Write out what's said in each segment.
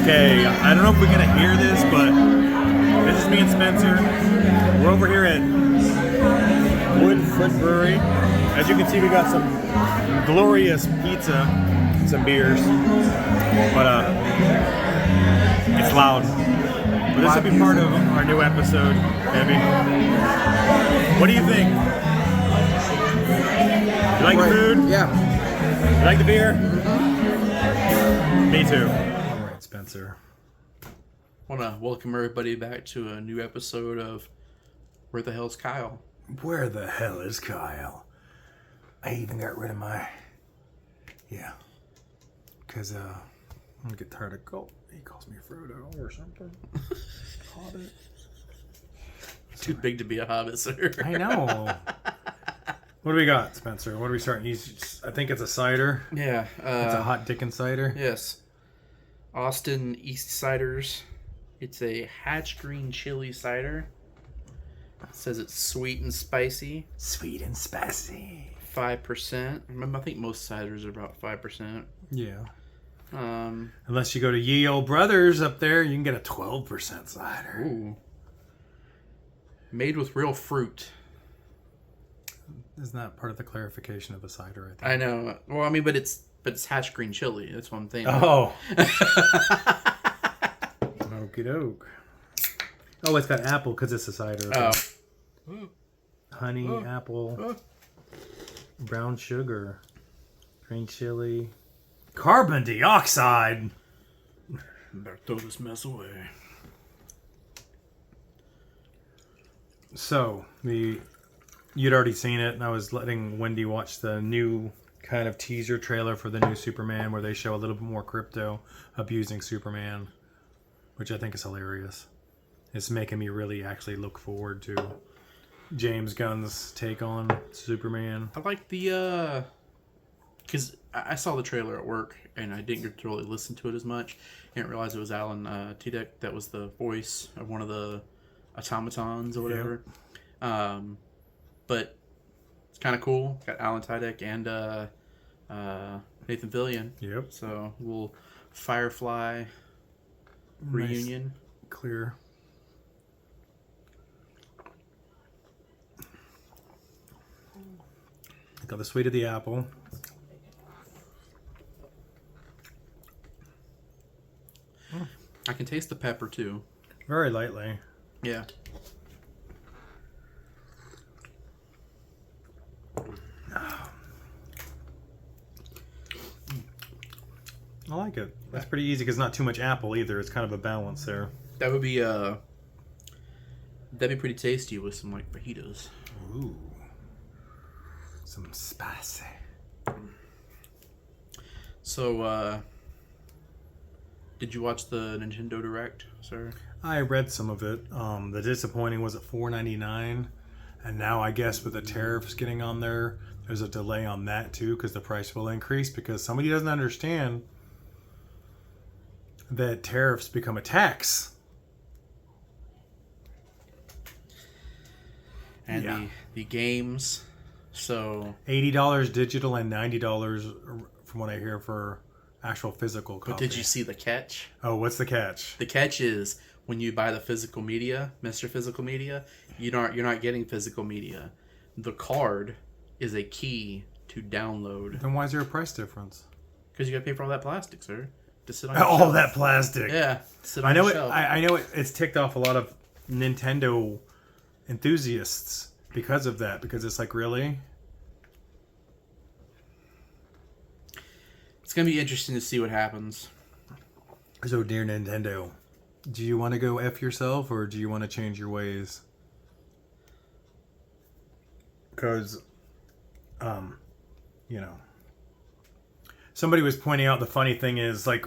Okay, I don't know if we're gonna hear this, but this is me and Spencer. We're over here at Woodfoot Brewery. As you can see, we got some glorious pizza and some beers, but it's loud. But this will be part of our new episode, Debbie. What do you think? You like the food? Yeah. You like the beer? Me too. All right, Spencer. I want to welcome everybody back to a new episode of Where the Hell's Kyle? Where the hell is Kyle? I even got rid of my... Yeah. Because, I'm gonna get tired of... He calls me Frodo or something. Hobbit. Too big to be a hobbit, sir. I know. What do we got, Spencer? What are we starting? I think it's a cider. Yeah. It's a hot Dickens cider. Yes. Austin East Ciders. It's a Hatch Green Chili Cider. It says it's sweet and spicy. Sweet and spicy. 5%. Remember, I think most ciders are about 5%. Yeah. Um, Unless you go to Ye Old Brothers up there, you can get a 12% cider. Ooh. Made with real fruit. Isn't that part of the clarification of a cider, I think? I know. Well, I mean, but it's Hatch Green Chili. That's what I'm thinking. Oh. Okie doke. Oh, it's got apple because it's a cider. Oh. Honey, apple, brown sugar, green chili, carbon dioxide. Better throw this mess away. So, you'd already seen it, and I was letting Wendy watch the new kind of teaser trailer for the new Superman where they show a little bit more crypto abusing Superman, which I think is hilarious. It's making me really actually look forward to James Gunn's take on Superman. I like the, because I saw the trailer at work, and I didn't get to really listen to it as much. I didn't realize it was Alan Tudyk that was the voice of one of the automatons or whatever. Yep. But it's kind of cool. Got Alan Tudyk and Nathan Fillion. Yep. So little Firefly reunion. Nice. Clear. Got the sweet of the apple. I can taste the pepper too. Very lightly. Yeah. I like it. That's pretty easy because not too much apple either. It's kind of a balance there. That would be that'd be pretty tasty with some like fajitas. Ooh. Some spicy. So did you watch the Nintendo Direct, sir? I read some of it. The disappointing was at $4.99, and now I guess with the tariffs getting on there, there's a delay on that too because the price will increase because somebody doesn't understand that tariffs become a tax. And Yeah. the games, so $80 digital and $90 from what I hear for actual physical copy. but did you see the catch? Oh, what's the catch? The catch is when you buy the physical media, Mr. Physical Media, you're not getting physical media. The card is a key to download. Then why is there a price difference? Because you got to pay for all that plastic, sir. To sit on your All shelf. that plastic. Yeah. Sit on I know your it. shelf. I know it. It's ticked off a lot of Nintendo enthusiasts because of that. Because it's like, really? It's gonna be interesting to see what happens. So, dear Nintendo, do you want to go F yourself or do you want to change your ways? Because, you know, somebody was pointing out the funny thing is like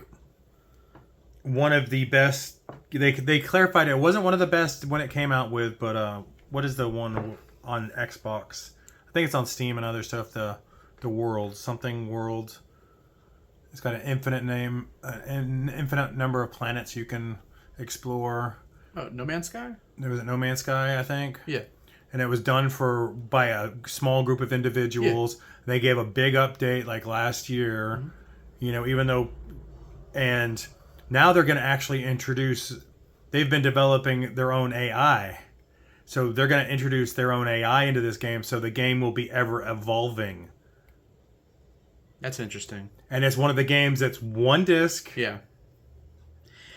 one of the best. They clarified it wasn't one of the best when it came out with, but what is the one on Xbox? I think it's on Steam and other stuff. The World something World. It's got an infinite number of planets you can explore. Oh, No Man's Sky? There was a No Man's Sky, I think. Yeah. And it was done by a small group of individuals. Yeah. They gave a big update like last year, you know, even though, and Now they're going to actually introduce. They've been developing their own AI, so they're going to introduce their own AI into this game. So the game will be ever evolving. That's interesting. And it's one of the games that's one disc, Yeah.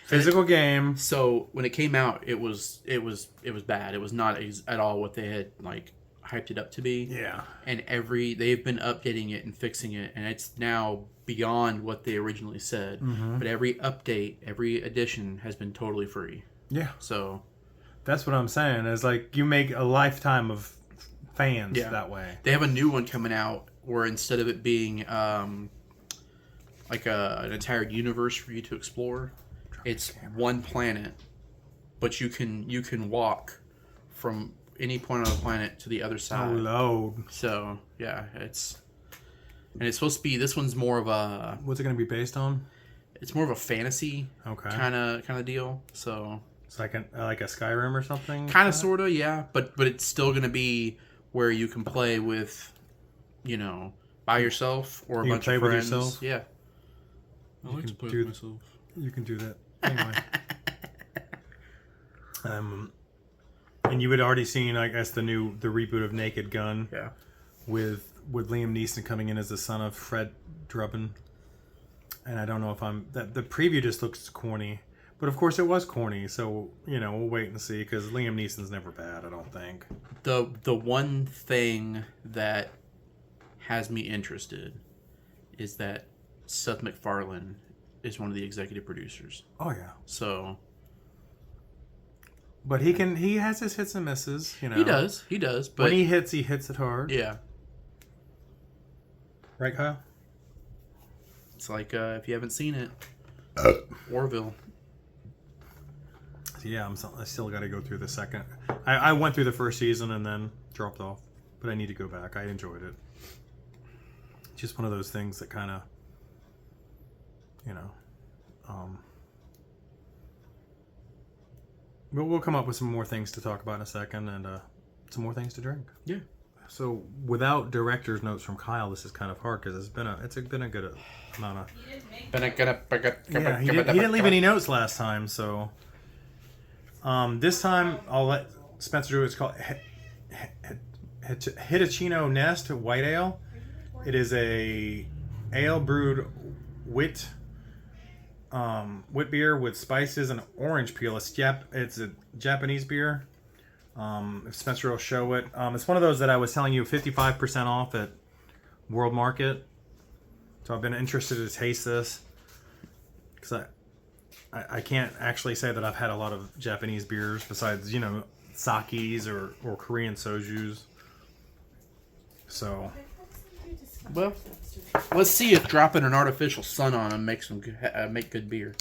physical game. So when it came out, it was bad. It was not at all what they had like hyped it up to be. Yeah. And they've been updating it and fixing it, and it's now beyond what they originally said. But every update, every edition has been totally free. Yeah. So That's what I'm saying. Is like you make a lifetime of fans that way. they have a new one coming out where instead of it being like an entire universe for you to explore, it's one planet, but you can walk from any point on the planet to the other side. Load. So yeah, it's supposed to be. This one's more of a. What's it going to be based on? It's more of a fantasy Okay. kind of deal. So It's like a Skyrim or something. kind of sorta, yeah. But it's still gonna be where you can play with, by yourself or a You can bunch play of with friends. yourself? Yeah. I like can to play do- with myself. You can do that anyway. And you had already seen, I guess, the reboot of Naked Gun Yeah. with Liam Neeson coming in as the son of Fred Drubbin. And I don't know if the preview just looks corny, but of course it was corny. So we'll wait and see because Liam Neeson's never bad. I don't think. The one thing that has me interested is that Seth MacFarlane is one of the executive producers. Oh yeah, So but he has his hits and misses. he does, but When he hits it hard. yeah, Right, Kyle? it's like if you haven't seen it, Orville. Yeah, I still got to go through the second. I went through the first season and then dropped off, but I need to go back. I enjoyed it. Just one of those things that kind of, we'll come up with some more things to talk about in a second and some more things to drink. Yeah. So without director's notes from Kyle, this is kind of hard because it's been a good amount of. Yeah, he didn't leave any notes last time, so. This time I'll let Spencer do it. It's called Hitachino Nest White Ale. It is a ale brewed wit beer with spices and orange peel. It's a Japanese beer. If Spencer will show it. It's one of those that I was telling you 55% off at World Market. So I've been interested to taste this because I can't actually say that I've had a lot of Japanese beers besides, sakis or Korean sojus. So, Well, let's see if dropping an artificial sun on them makes them make good beer.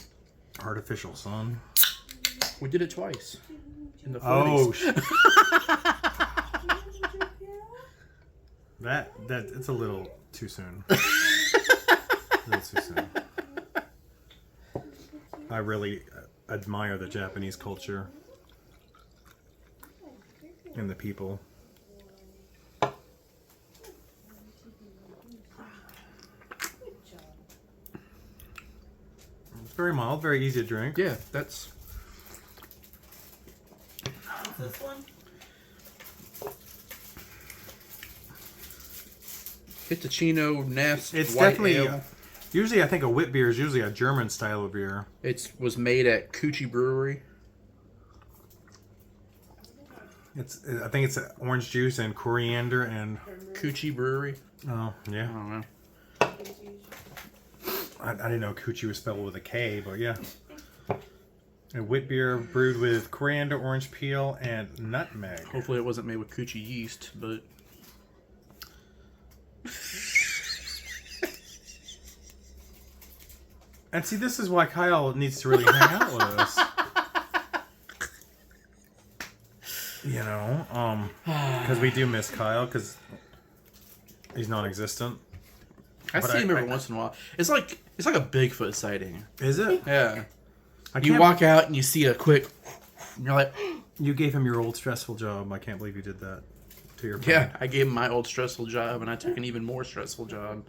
artificial sun. We did it twice in the 40s. Oh, that it's a little too soon. A little too soon. I really admire the Japanese culture and the people. It's very mild, very easy to drink. Yeah, that's This one? Hitachino Nest. It's White definitely. Ale. Usually, I think a wit beer is usually a German style of beer. It was made at Kuchi Brewery. I think it's orange juice and coriander and. Kuchi Brewery. Oh I yeah, don't know. I didn't know Coochie was spelled with a K, but yeah. A wit beer brewed with coriander, orange peel, and nutmeg. Hopefully, it wasn't made with Kuchi yeast, but And see, this is why Kyle needs to really hang out with us. Because we do miss Kyle because he's non-existent. I But see him I- every once in a while. It's like a Bigfoot sighting. Is it? Yeah. I You can't- walk out and you see a quick. And you're like, You gave him your old stressful job. I can't believe you did that to your yeah. friend. I gave him my old stressful job, and I took an even more stressful job.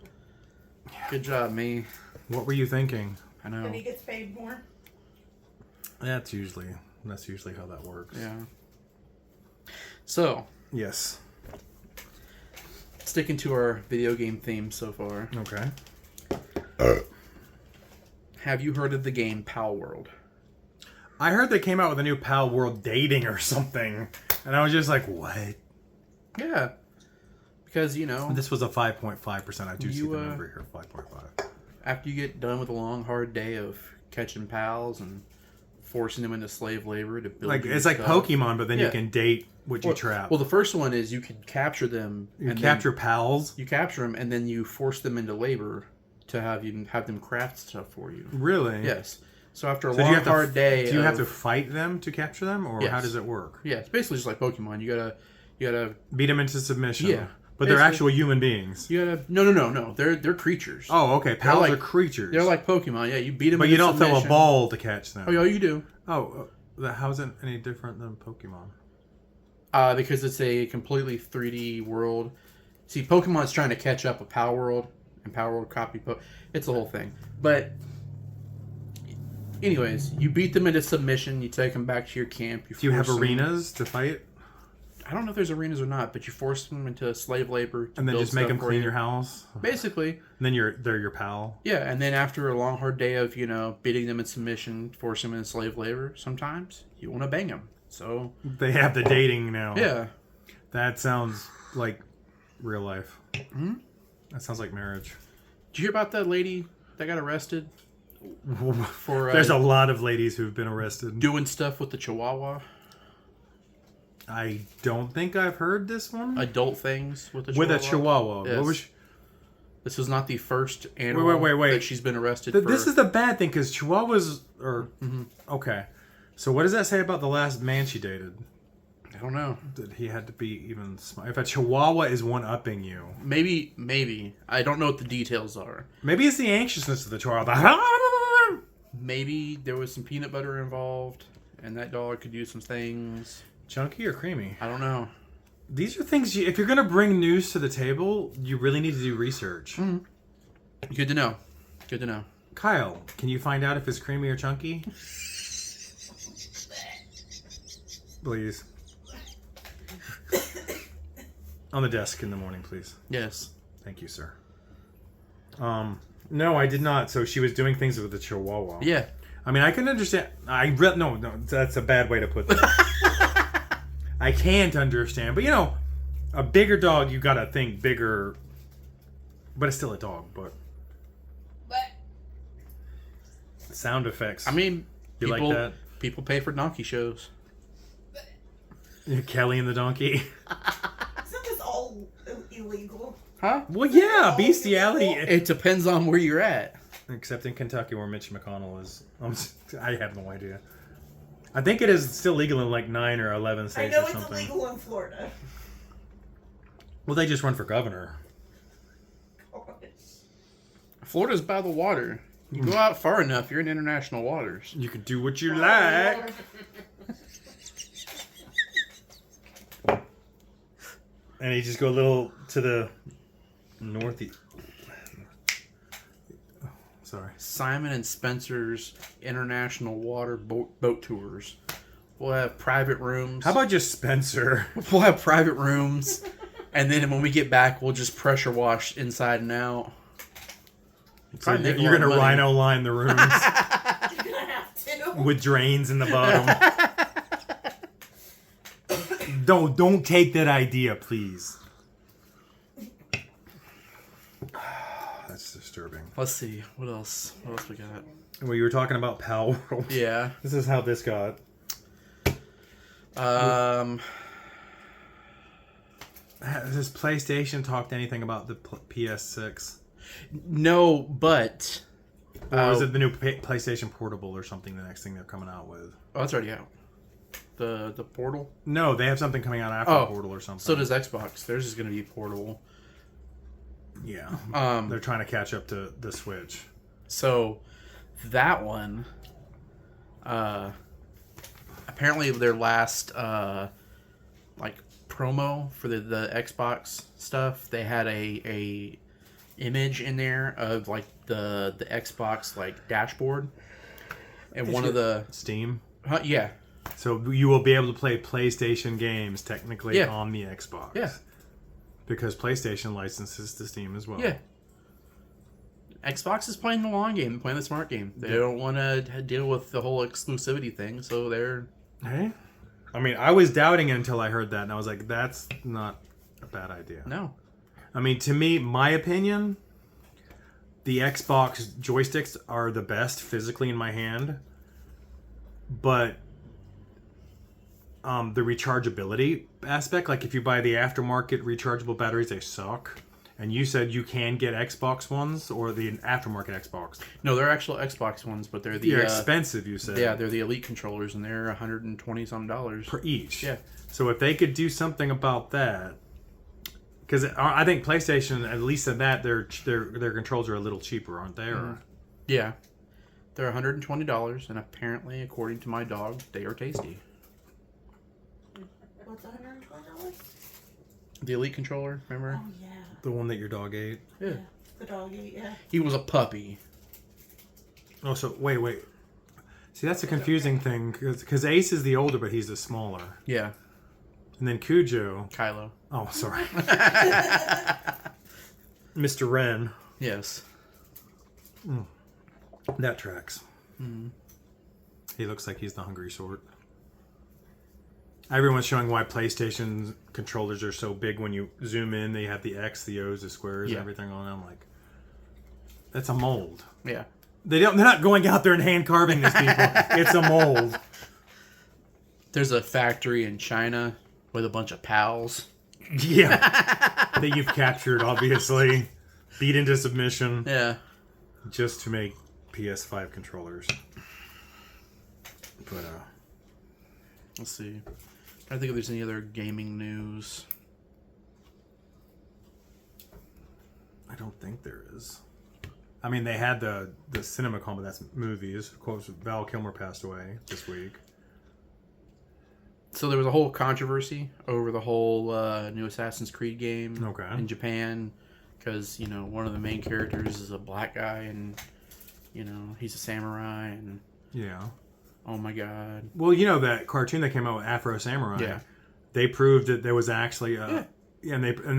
Good job, me. What were you thinking? I know. And he gets paid more. That's usually how that works. Yeah. So, Yes. sticking to our video game theme so far, Okay. have you heard of the game Pal World? I heard they came out with a new Pal World Dating or something, and I was just like, what? Yeah. Because, you know, This was a 5.5%. I do see You, the number here, 5.5. after you get done with a long, hard day of catching pals and forcing them into slave labor to build Like you it's like stuff. Pokemon, but then you Yeah. can date what you trap. Well, the first one is you can capture them. you and capture then pals. you capture them, and then you force them into labor to have them craft stuff for you. Really? Yes. So after a So do you long, have to hard day, Do you have of- to fight them to capture them, or Yes. how does it work? Yeah, it's basically just like Pokemon. You gotta, Beat them into submission. Yeah. But they're Basically- actual human beings. No. They're creatures. Oh, okay. Pals like- are creatures. They're like Pokemon. Yeah, you beat them. but into you don't throw a submission. ball to catch them. Oh, yeah, you do. Oh, how is it any different than Pokemon? Because it's a completely 3D world. See, Pokemon's trying to catch up with Power World, and Power World copy. It's a whole thing. But, anyways, you beat them into submission. You take them back to your camp. Do you have force them- arenas to fight, I don't know if there's arenas or not, but you force them into slave labor. To and then build just make stuff them for clean you. your house? Basically, And then they're your pal. yeah. And then after a long, hard day of beating them in submission, force them into slave labor. Sometimes you want to bang them. So They have the dating now. yeah. That sounds like real life. That sounds like marriage. Did you hear about that lady that got arrested for There's a lot of ladies who've been arrested. doing stuff with the Chihuahua? I don't think I've heard this one. Adult things with the With Chihuahua? a Chihuahua. Yes. What was This was not the first animal wait. that she's been arrested Th- for. This is the bad thing because Chihuahuas are okay. So what does that say about the last man she dated? I don't know. That he had to be even smart. If a Chihuahua is one upping you, Maybe. I don't know what the details are. maybe it's the anxiousness of the Chihuahua. Maybe there was some peanut butter involved, and that dog could do some things. Chunky or creamy? I don't know. These are things. If you're gonna bring news to the table, you really need to do research. Good to know. Good to know. Kyle, can you find out if it's creamy or chunky? Please. On the desk in the morning, please. Yes. Thank you, sir. No, I did not. So she was doing things with the Chihuahua. Yeah. I mean, I can understand. No, that's a bad way to put that. I can't understand, but a bigger dog, you gotta think bigger. But it's still a dog. But sound effects. I mean, You like that? People pay for donkey shows. Kelly and the donkey. Isn't this all illegal? Huh? Well, yeah, bestiality. It depends on where you're at. Except in Kentucky, where Mitch McConnell is. I have no idea. I think it is still legal in like 9 or 11 I states know or it's something. illegal in Florida. Well, they just run for governor. Florida's by the water. You go out far enough, you're in international waters. You can do what you like. And you just go a little to the northeast. Sorry. Simon and Spencer's international water boat tours. We'll have private rooms. How about just Spencer? We'll have private rooms, and then when we get back, we'll just pressure wash inside and out. So Probably make a you're lot going of to money. rhino line the rooms You're gonna have to. with drains in the bottom. Don't take that idea, please. That's disturbing. Let's see what else. What else we got? Well, you were talking about Pal World. Yeah. This is how this got. Has PlayStation talked anything about the PS6? No, but Or is it the new PlayStation Portable or something? The next thing they're coming out with? oh, it's already out. The Portal. No, they have something coming out after Oh, Portal or something. So does Xbox. Theirs is going to be portable. Yeah. Um. They're trying to catch up to the Switch. So that one, apparently their last like promo for the Xbox stuff, they had a image in there of like the Xbox like dashboard, and one of the Steam. yeah. So you will be able to play PlayStation games technically Yeah. on the Xbox. Yeah. Because PlayStation licenses to Steam as well. Yeah. Xbox is playing the long game, playing the smart game. They don't want to deal with the whole exclusivity thing, so they're... Hey? I mean, I was doubting it until I heard that, and I was like, that's not a bad idea. No. I mean, to me, my opinion, the Xbox joysticks are the best physically in my hand, but the rechargeability aspect, like if you buy the aftermarket rechargeable batteries, they suck. And you said you can get Xbox ones or the aftermarket Xbox. No, they're actual Xbox ones, but they're the... They're expensive, you said. Yeah, they're the Elite controllers, and they're $120-some. Per each. Yeah. So if they could do something about that, because I think PlayStation, at least in that, their controls are a little cheaper, aren't they? Or... Yeah. They're $120, and apparently, according to my dog, they are tasty. What's $120? The Elite controller, remember? Oh, yeah. The one that your dog ate. Yeah. The doggy, yeah. He was a puppy. Oh, so wait. See, that's a confusing thing because Ace is the older, but he's the smaller, Yeah. and then Cujo. Kylo. Oh, sorry, Mr. Wren. Yes. That tracks. He looks like he's the hungry sort. Everyone's showing why PlayStation controllers are so big. When you zoom in, they have the X, the O's, the squares, Yeah. everything on them. Like, that's a mold. Yeah. They're not going out there and hand carving these people. It's a mold. There's a factory in China with a bunch of pals. Yeah. That you've captured, obviously. Beat into submission. Yeah. Just to make PS5 controllers. But, Let's see. I don't think if there's any other gaming news. I don't think there is. I mean, they had the CinemaCon, but that's movies. Of course, Val Kilmer passed away this week. So there was a whole controversy over the whole new Assassin's Creed game Okay. in Japan because, one of the main characters is a black guy and, he's a samurai and, Yeah. oh my god. Well, that cartoon that came out with Afro Samurai. Yeah. They proved that there was actually and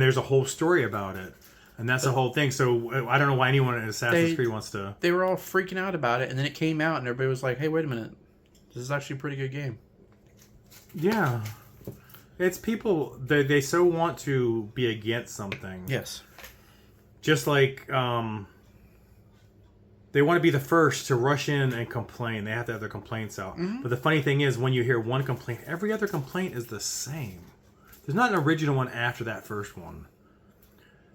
there's a whole story about it. And that's the whole thing. So I don't know why anyone at Assassin's Creed wants to... They were all freaking out about it, and then it came out and everybody was like, hey, wait a minute. This is actually a pretty good game. Yeah. It's people, they so want to be against something. Yes. Just like they want to be the first to rush in and complain. They have to have their complaints out. Mm-hmm. But the funny thing is, when you hear one complaint, every other complaint is the same. There's not an original one after that first one.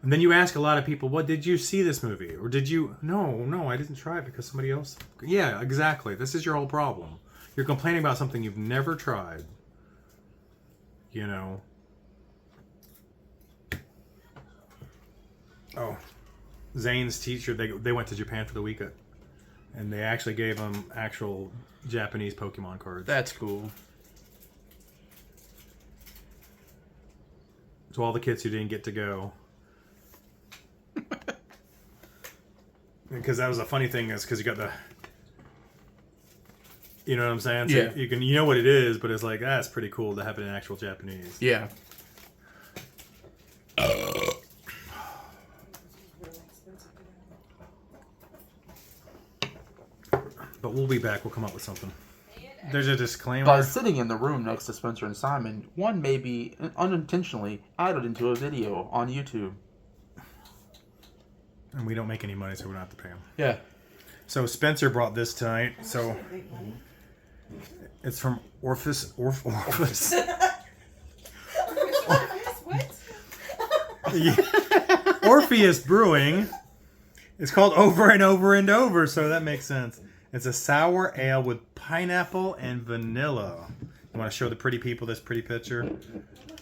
And then you ask a lot of people, "What did you see this movie? Or did you..." No, I didn't try it because somebody else... Yeah, exactly. This is your whole problem. You're complaining about something you've never tried. Oh, Zane's teacher, they went to Japan for the week, and they actually gave them actual Japanese Pokemon cards. That's cool. To all the kids who didn't get to go. Because that was a funny thing, is because you got the... You know what I'm saying? So Yeah. you know what it is, but it's like, it's pretty cool to have it in actual Japanese. Yeah. But we'll be back. We'll come up with something. There's a disclaimer. By sitting in the room next to Spencer and Simon, one may be unintentionally added into a video on YouTube. And we don't make any money, so we don't have to pay them. Yeah. So Spencer brought this tonight. So Big money. it's from Orpheus. What? Orpheus Brewing. It's called Over and Over and Over, so that makes sense. It's a sour ale with pineapple and vanilla. You want to show the pretty people this pretty picture?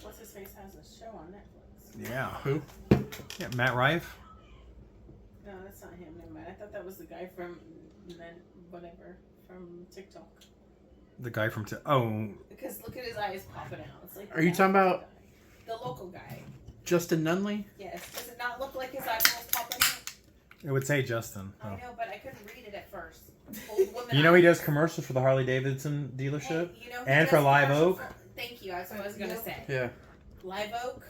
What's his face has a show on Netflix. Yeah. Who? Yeah, Matt Rife. No, that's not him. Never mind. I thought that was the guy from from TikTok. The guy from... Because look at his eyes popping out. It's like Are you talking about the local guy? Justin Nunley? Yes. Does it not look like his eyeballs popping out? It would say Justin. I Oh. know, but I couldn't read it at first. Old woman You know he eyes. does commercials for the Harley Davidson dealership? Hey, you know, he And does for Live commercials Oak? for- Thank you. That's what I was gonna say. Yeah. Live Oak.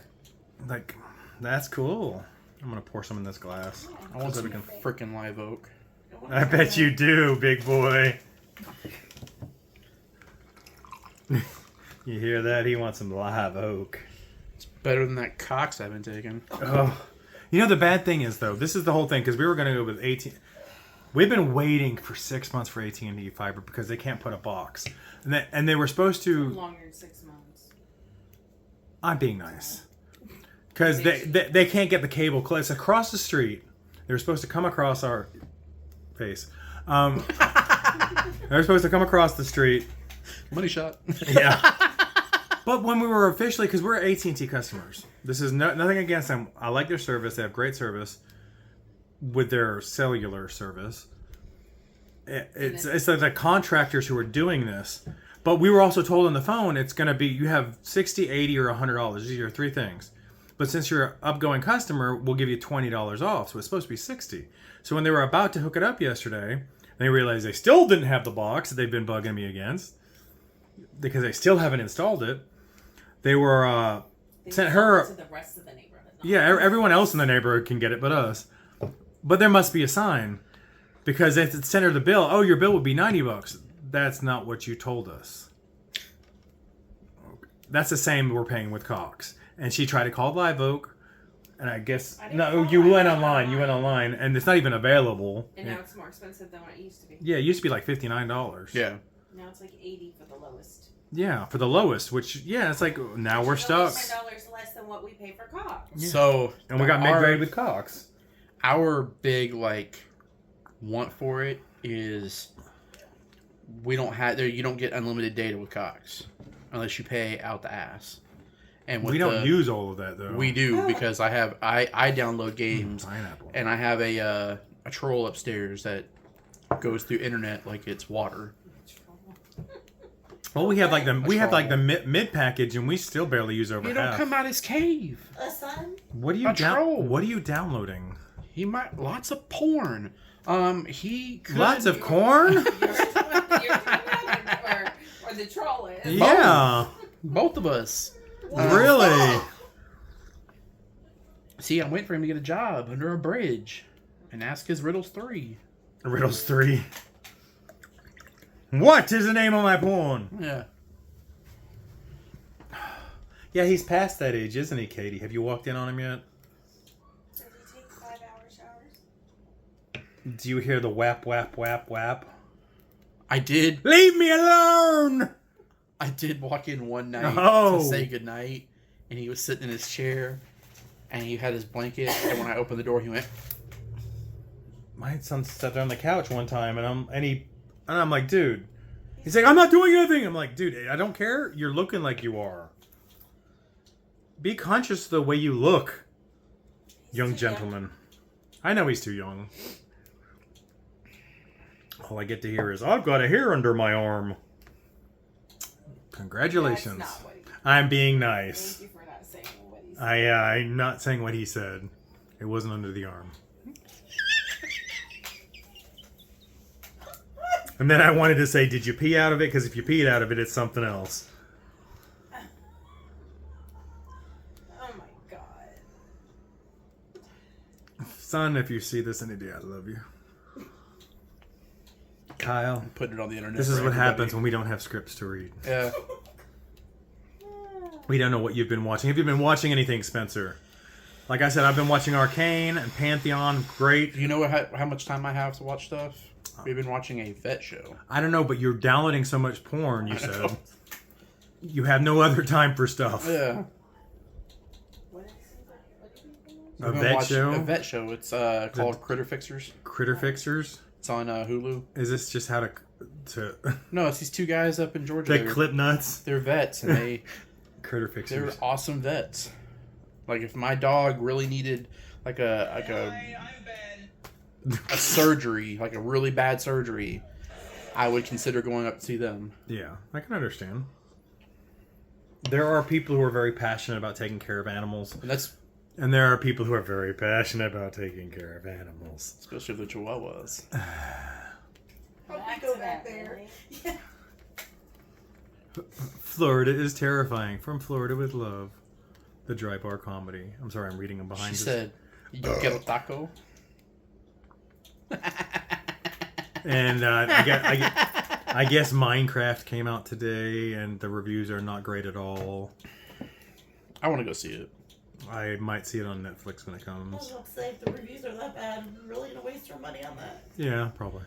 Like, that's cool. I'm gonna pour some in this glass. I want So some we can- freaking Live Oak. I bet you do, big boy. You hear that? He wants some Live Oak. Better than that Cox I've been taking. Oh, you know the bad thing is though, this is the whole thing because we were gonna go with AT. We've been waiting for 6 months for AT&T fiber because they can't put a box, and they were supposed to. Longer than 6 months. I'm being nice because they can't get the cable. It's across the street. They were supposed to come across our face. They were supposed to come across the street. Money shot. Yeah. But when we were officially, because we're AT&T customers, this is nothing against them. I like their service. They have great service with their cellular service. It's like the contractors who are doing this. But we were also told on the phone it's going to be, you have $60, $80, or $100. These are your three things. But since you're an upgoing customer, we'll give you $20 off. So it's supposed to be $60. So when they were about to hook it up yesterday, they realized they still didn't have the box that they've been bugging me against because they still haven't installed it. They were sent her. To the rest of the neighborhood. Yeah, everyone else in the neighborhood can get it, but us. But there must be a sign because they sent her the bill. Oh, your bill would be $90. That's not what you told us. That's the same we're paying with Cox. And she tried to call Live Oak, and I guess I didn't no, call you Live went Oak. online. You went online, and it's not even available. And now it's more expensive than what it used to be. Yeah, it used to be like $59. Yeah. Now it's like 80 for the lowest. Yeah, for the lowest. Which it's like now we're stuck. $10 less than what we pay for Cox. Yeah. So And we got mid-grade with Cox. our big want for it is we don't have there. You don't get unlimited data with Cox unless you pay out the ass. And with We don't use all of that though. We do because I download games Pineapple. and I have a troll upstairs that goes through internet like it's water. Well, we have like the mid package, and we still barely use over He don't half. come out his cave. A son? What are you A troll. What are you downloading? He might lots of porn. He could, Lots of corn. You're talking about or the troll is. Yeah, both of us. really. See, I'm waiting for him to get a job under a bridge and ask his riddles 3. Riddles 3. What is the name of my porn? Yeah. Yeah, he's past that age, isn't he, Katie? Have you walked in on him yet? Does he take 5-hour showers? Do you hear the whap, whap, whap, whap? I did Leave me alone! walk in one night Oh. to say goodnight, and he was sitting in his chair, and he had his blanket, and when I opened the door, he went, My son sat there on the couch one time, and I'm like, dude. He's like, I'm not doing anything. I'm like, dude, I don't care. You're looking like you are. Be conscious of the way you look, young gentleman. I know he's too young. All I get to hear is, I've got a hair under my arm. Congratulations. That's not what he I'm being nice. Thank you for not saying what he said. I'm not saying what he said. It wasn't under the arm. And then I wanted to say, did you pee out of it? Because if you peed out of it, it's something else. Oh my god. Son, if you see this any day, I love you. Kyle, put it on the internet. this is for what everybody. happens when we don't have scripts to read. Yeah. We don't know what you've been watching. Have you been watching anything, Spencer? Like I said, I've been watching Arcane and Pantheon. Great. Do you know how much time I have to watch stuff? We've been watching a vet show. I don't know, but you're downloading so much porn, you said. You have no other time for stuff. Yeah. What is it? What did you A We've been vet watching show? A vet show. It's called Critter Fixers. Critter Fixers? It's on Hulu. Is this just how to No, it's these two guys up in Georgia. they clip nuts? They're vets, and Critter they're Fixers. awesome vets. Like if my dog really needed like a surgery, like a really bad surgery, I would consider going up to see them. Yeah, I can understand. There are people who are very passionate about taking care of animals. And that's And there are people who are very passionate about taking care of animals. Especially the Chihuahuas. Back go to back that, there. really. Yeah. Florida is terrifying. From Florida with Love. The Dry Bar Comedy. I'm sorry, I'm reading them behind She us. said, "You get a taco." And I guess Minecraft came out today, and the reviews are not great at all. I want to go see it. I might see it on Netflix when it I was comes. about to say, if the reviews are that bad, I'm really gonna waste our money on that. Yeah, probably.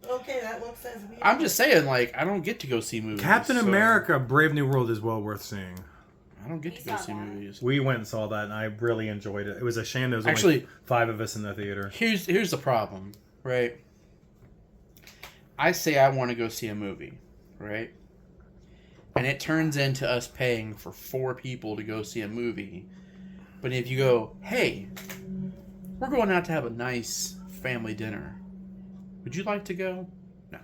Okay, that looks as me. I'm just saying, like, I don't get to go see movies. Captain so- America: Brave New World is well worth seeing. I don't get to go saw see that. movies. We went and saw that, and I really enjoyed it. It was a shame there was only Actually- 5 of us in the theater. Here's the problem, right? I say I want to go see a movie, right? And it turns into us paying for 4 people to go see a movie. But if you go, hey, we're going out to have a nice family dinner. Would you like to go? No.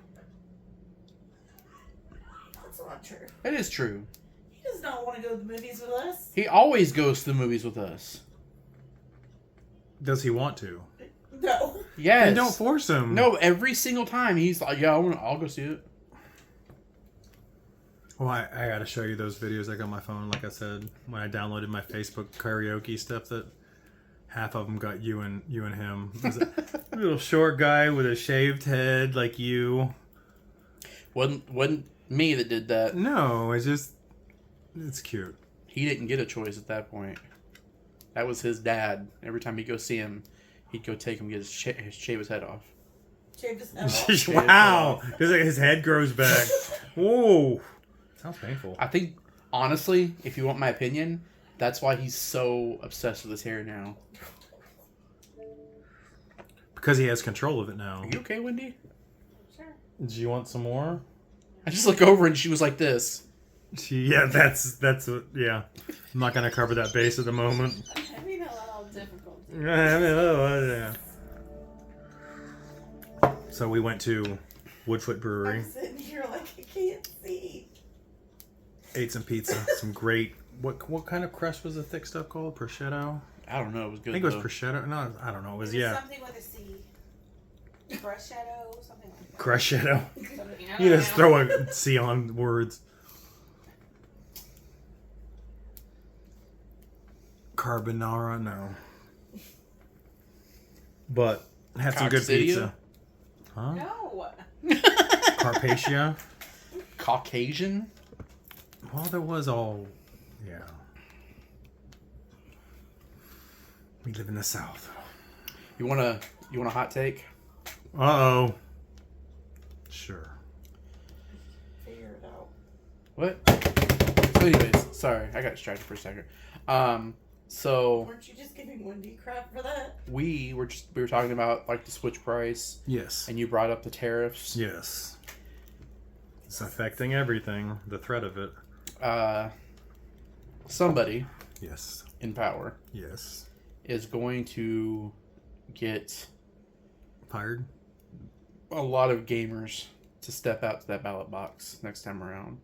That's not true. That is true. He does not want to go to the movies with us. He always goes to the movies with us. Does he want to? No. Yes. Then don't force him. No, every single time he's like, yeah, I'll go see it. Well, I gotta show you those videos I got on my phone. Like I said, when I downloaded my Facebook karaoke stuff, that half of them got you and him. There's a little short guy with a shaved head like you. Wasn't me that did that. No, it's cute. He didn't get a choice at that point. That was his dad. Every time he'd go see him, he'd go take him, shave his head off. Shave his head off. Wow, his head grows back. Whoa, sounds painful. I think, honestly, if you want my opinion, that's why he's so obsessed with his hair now. Because he has control of it now. Are you okay, Wendy? Sure. Do you want some more? I just look over and she was like this. Yeah, that's what. Yeah, I'm not gonna cover that base at the moment. Having a little difficulty. Yeah. So we went to Woodfoot Brewery, I'm sitting here like I can't see. ate some pizza, some great. What kind of crust was the thick stuff called? Prosciutto. I don't know. It was good. I think it was though. prosciutto. No, I don't know. It was It was yeah, something with a C. Brush shadow, something like that. Crescetto. Something, I You don't just know. throw a C on words. Carbonara, no. But had some good Coccidia? pizza. Huh? No. Carpathia. Caucasian. Well, there was all, yeah. We live in the South. You want a hot take? Uh-oh. Sure. Figure it out. What? So anyways, sorry, I got distracted for a second. So Weren't you just giving Wendy crap for that? we were talking about like the switch price, Yes. and you brought up the tariffs. Yes. It's affecting everything. The threat of it. Somebody Yes. in power Yes. is going to get Fired? a lot of gamers to step out to that ballot box next time around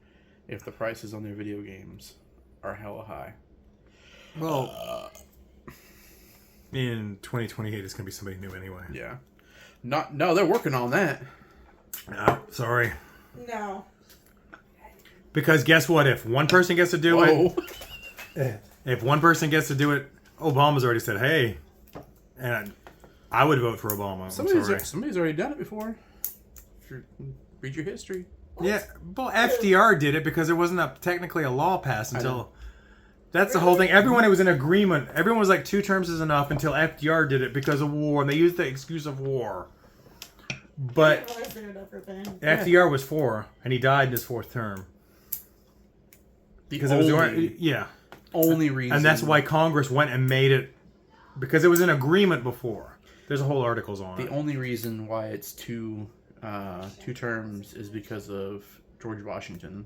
if the prices on their video games are hella high. Well, in 2028, it's going to be somebody new anyway. Yeah. No, they're working on that. Ah, sorry. No. Because guess what? If one person gets to do Whoa. it, if one person gets to do it, Obama's already said, hey. And I would vote for Obama. I'm sorry. Somebody's already done it before. Read your history. Yeah, well, FDR did it because there wasn't technically a law passed until... That's the whole thing. Everyone was in agreement. Everyone was like 2 terms is enough until FDR did it because of war, and they used the excuse of war. I But didn't realize they had ever been. FDR was 4, and he died in his 4th term. Because it was only reason. and that's why Congress went and made it, because it was an agreement before. There's a whole articles on the it. only reason why it's two terms is because of George Washington,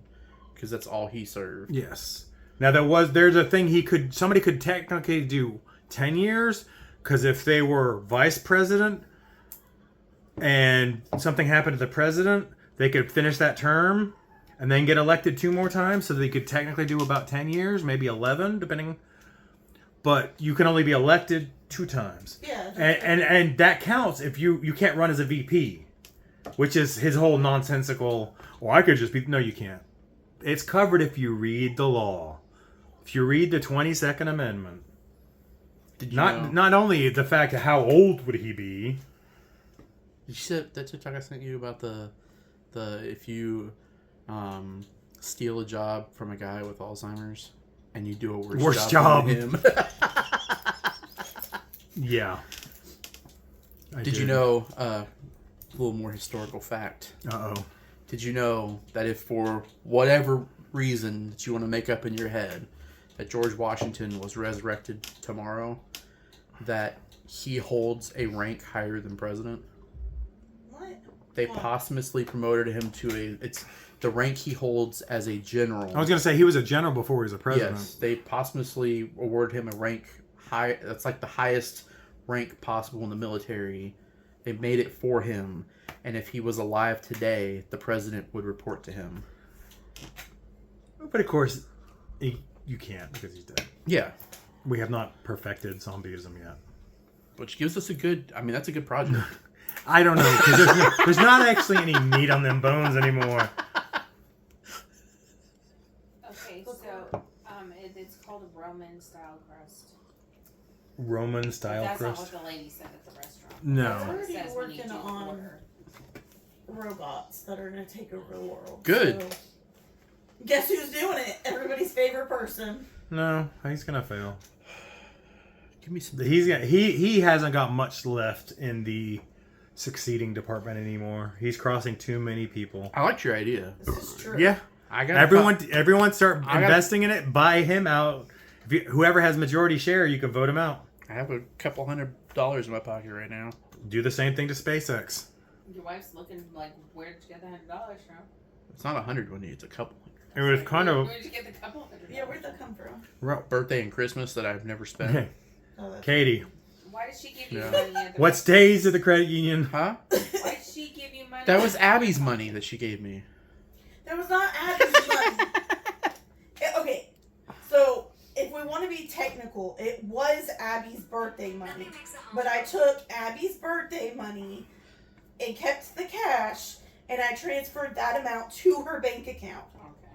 because that's all he served. Yes. Now there's a thing somebody could technically do 10 years, because if they were vice president and something happened to the president, they could finish that term and then get elected 2 more times, so they could technically do about 10 years, maybe 11, depending. but you can only be elected 2 times. Yeah. And that counts if you can't run as a VP, which is his whole nonsensical. Well, I could just be. No, you can't. It's covered if you read the law. If you read the 22nd Amendment. Did you know, Not only the fact of how old would he be. did you see that TikTok I sent you about the if you steal a job from a guy with Alzheimer's and you do a worse job than him? Yeah. Did you know a little more historical fact? Uh-oh. Did you know that if for whatever reason that you want to make up in your head that George Washington was resurrected tomorrow, that he holds a rank higher than president? What? They posthumously promoted him to it's the rank he holds as a general. I was going to say he was a general before he was a president. Yes, they posthumously awarded him a rank high. That's like the highest rank possible in the military. They made it for him, and if he was alive today, the president would report to him. But of course, you can't because he's dead. Yeah, We have not perfected zombieism yet. which gives us a good. I mean, that's a good project. I don't know because there's not actually any meat on them bones anymore. Okay, so it's called a Roman style crust. Roman style That's crust. not what the lady said at the restaurant. No. That's what it Already says when you working do the on- order. Robots that are going to take over the world. Good. So, guess who's doing it? Everybody's favorite person. No, he's gonna fail. Give me some. He hasn't got much left in the succeeding department anymore. He's crossing too many people. I liked your idea. This is true. Yeah, I got everyone start I got- investing in it. Buy him out. Whoever has majority share, you can vote him out. I have a couple $100 in my pocket right now. Do the same thing to SpaceX. Your wife's looking like, where did you get the $100 from? It's not 100 when it's a couple. It was kind of Where did you get the couple $100? Yeah, where'd that come from? Birthday and Christmas that I've never spent. Hey, Oh, that's Katie. Why did she give you Yeah. money at the What's days at the credit union? Huh? Why did she give you money? That was Abby's money that she gave me. That was not Abby's money. Okay, so if we want to be technical, it was Abby's birthday money. But I took Abby's birthday money and kept the cash, and I transferred that amount to her bank account. Okay.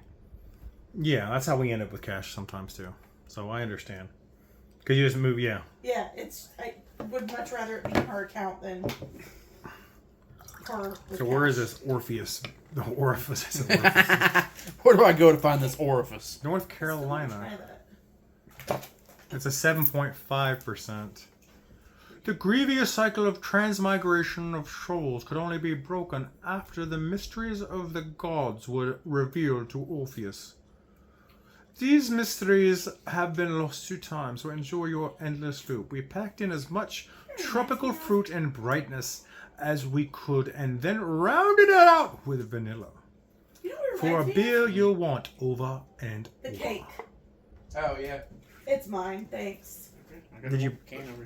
Yeah, that's how we end up with cash sometimes too. So I understand. Because you just move, yeah. Yeah, I would much rather it be in her account than her. with So where is cash. this Orpheus? The orifice. I said orifice. Where do I go to find this orifice? North Try Carolina. that. It's a 7.5%. The grievous cycle of transmigration of souls could only be broken after the mysteries of the gods were revealed to Orpheus. These mysteries have been lost 2 times, so enjoy your endless loop. We packed in as much tropical fruit and brightness as we could, and then rounded it out with vanilla. You know what it For a reminds me of? beer you'll want over and The over. cake. Oh, yeah. It's mine, thanks. Did you-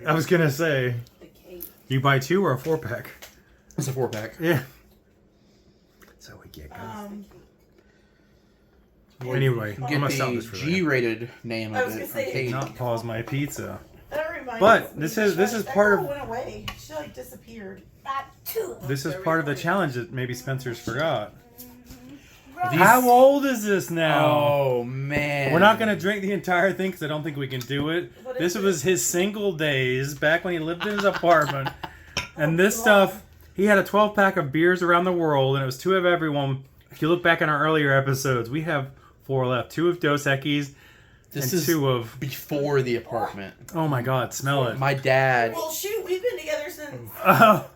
I was gonna say, The cake. you buy 2 or a 4-pack? It's a 4-pack. Yeah. So we get Anyway, I'm Get gonna stop this the for a second. G-rated name I of was it. gonna say- Arcade. Not pause my pizza. That reminds But me. this is That part girl of- went away. She like disappeared. This is part of the challenge that maybe Spencer's forgot. These- How old is this now? Oh, man. We're not gonna drink the entire thing because I don't think we can do it. What This is was his single days back when he lived in his apartment, and this God. stuff. He had a 12-pack of beers around the world, and it was 2 of everyone. If you look back in our earlier episodes, we have 4 left: 2 of Dos Equis This and is 2 of. before the apartment. Oh my God! Smell it. My dad. Well, shoot, we've been together since. Oh,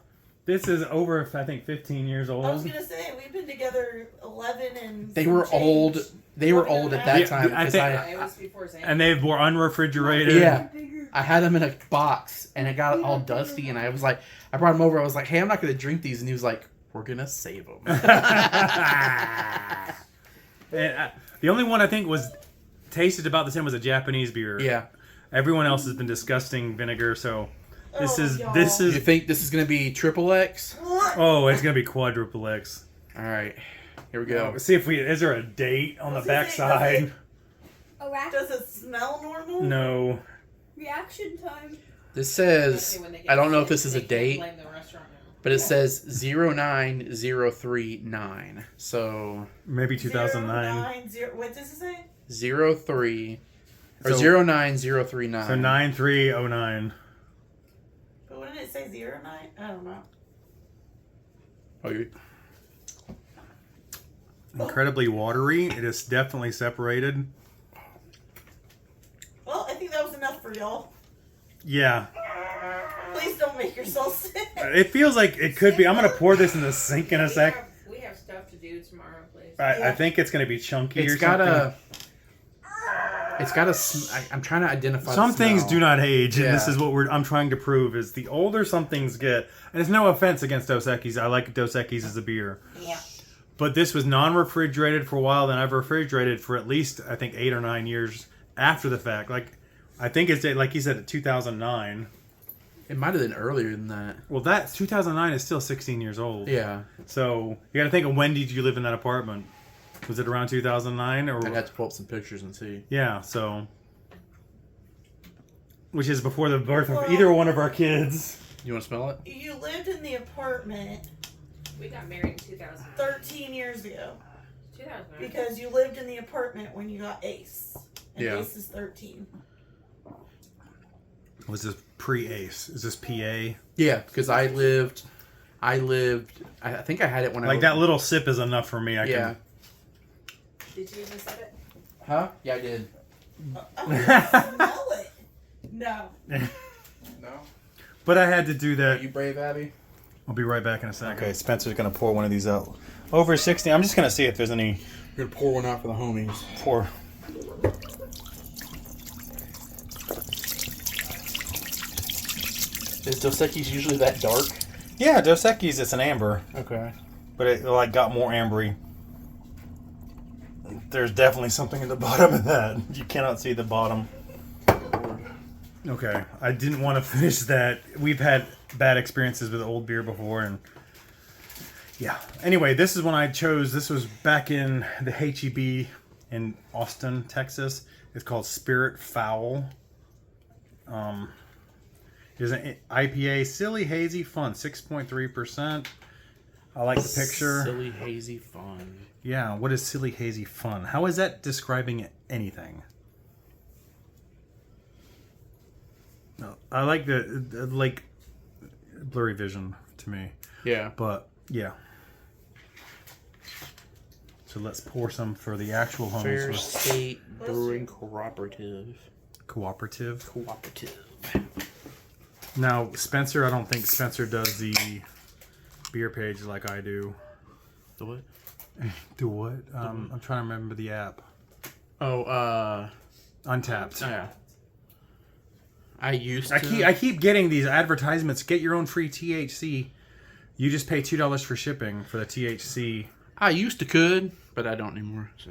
this is over, I think, 15 years I was old. gonna say we've been together 11 and. They some were change. old. They were old at that Yeah, time. I 'cause think- Yeah, it was before Zane. And they were unrefrigerated. Yeah. I had them in a box, and it got all dusty, and I was like, I brought him over. I was like, hey, I'm not going to drink these. And he was like, we're going to save them. And, the only one I think was tasted about the same was a Japanese beer. Yeah. Everyone else has been disgusting vinegar, so this is y'all. this You is think this is going to be triple X? oh, it's gonna be quadruple X. All right. Here we go. See if we is there a date on the I was gonna back say, side? Does it smell normal? No. Reaction time. This says, Okay, when they get I don't know if sick, this is a they can't date, blame the restaurant now. but it says 09039. So Maybe 2009. 090 what does it say? 03 or So- 09039. So 9309. But wouldn't it say 09? I don't know. Oh, you Incredibly watery. It is definitely separated. Well, I think that was enough for y'all. Yeah. Please don't make yourself sick. It feels like it could be. I'm going to pour this in the sink in a sec. We have stuff to do tomorrow, please. I think it's going to be chunky It's or got something. I'm trying to identify Some the things smell. do not age, and this Yeah. is what I'm trying to prove, is the older some things get, and it's no offense against Dos Equis. I like Dos Equis as a beer. Yeah. But this was non-refrigerated for a while, then I've refrigerated for at least, I think, 8 or 9 years after the fact. Like, I think it's, like you said, 2009. It might have been earlier than that. Well, that 2009 is still 16 years old. Yeah. So, you gotta think of when did you live in that apartment? Was it around 2009? Or I'd have to pull up some pictures and see. yeah, so... Which is before the birth of either one of our kids. You want to smell it? You lived in the apartment We got married in 2000. 13 years ago 2000. because you lived in the apartment when you got Ace. And Yeah. Ace is 13. Was this pre-Ace? Is this PA? Yeah, because I think I had it when I Like was... that little sip is enough for me. I Yeah. Did you even set it? Huh? Yeah, I did. I can smell it. No. can. No? But I had to do Are that. you brave, Abby? I'll be right back in a second. Okay, Spencer's gonna pour one of these out. Over 60. I'm just gonna see if there's any You're going to pour one out for the homies. pour. Is Dos Equis usually that dark? Yeah, Dos Equis, it's an amber, Okay. but it like got more ambery. There's definitely something in the bottom of that. You cannot see the bottom. Okay, I didn't want to finish that. We've had bad experiences with old beer before, and yeah. Anyway, this is when I chose. This was back in the HEB in Austin, Texas. It's called Spirit Fowl. There's an IPA, silly, hazy, fun, 6.3%. I like the picture. Silly, hazy fun. Yeah, what is silly, hazy, fun? How is that describing anything? No, I like the like blurry vision to me, Yeah. but yeah. So let's pour some for the actual Fair homies. State Brewing Cooperative. Cooperative. Cooperative. Now, Spencer, I don't think Spencer does the beer page like I do. The what? Do what? I'm trying to remember the app. Oh, Untapped. yeah. I used to. I keep getting these advertisements. Get your own free THC. You just pay $2 for shipping for the THC. I used to could, but I don't anymore. So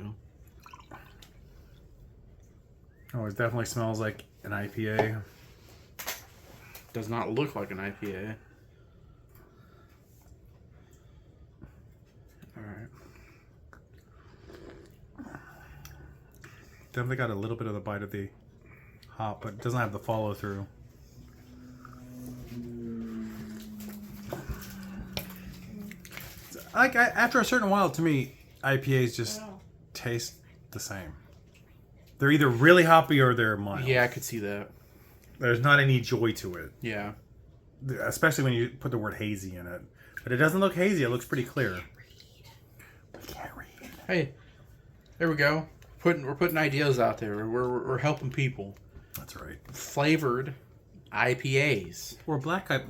Oh, it definitely smells like an IPA. does not look like an IPA. All right. Definitely got a little bit of the bite of the hop, but it doesn't have the follow through. Like after a certain while, to me, IPAs just taste the same. They're either really hoppy or they're mild. Yeah, I could see that. There's not any joy to it, Yeah. especially when you put the word hazy in it. But it doesn't look hazy. It looks pretty clear. We can't read. Hey, there we go. We're putting ideas out there. We're helping people. That's right. Flavored IPAs. Or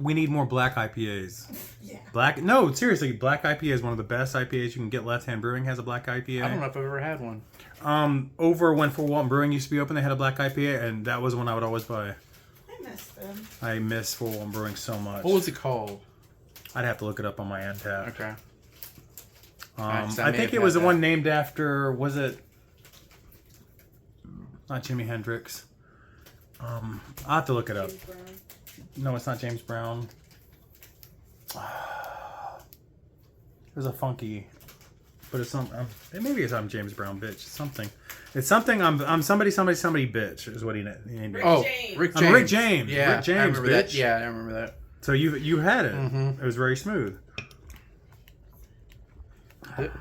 we need more black IPAs. Yeah. No, seriously, black IPA is one of the best IPAs you can get. Left Hand Brewing has a black IPA. I don't know if I've ever had one. Over when Fort Walton Brewing used to be open, they had a black IPA, and that was one I would always buy. I missed them. I miss Fort Walton Brewing so much. What was it called? I'd have to look it up on my Untappd. Okay. I may think have it was had the one named after. Was it? Not Jimi Hendrix. I'll have to look it up. James Brown. No, it's not James Brown. There's a funky. But it's some. Maybe it's I'm James Brown bitch. It's something. It's something. I'm somebody bitch is what he named it. Oh, James. Rick I'm James. Rick James. Yeah, Rick James, I remember that. bitch. Yeah, I remember that. So you had it. Mhm. It was very smooth.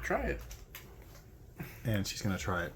Try it. And she's gonna try it.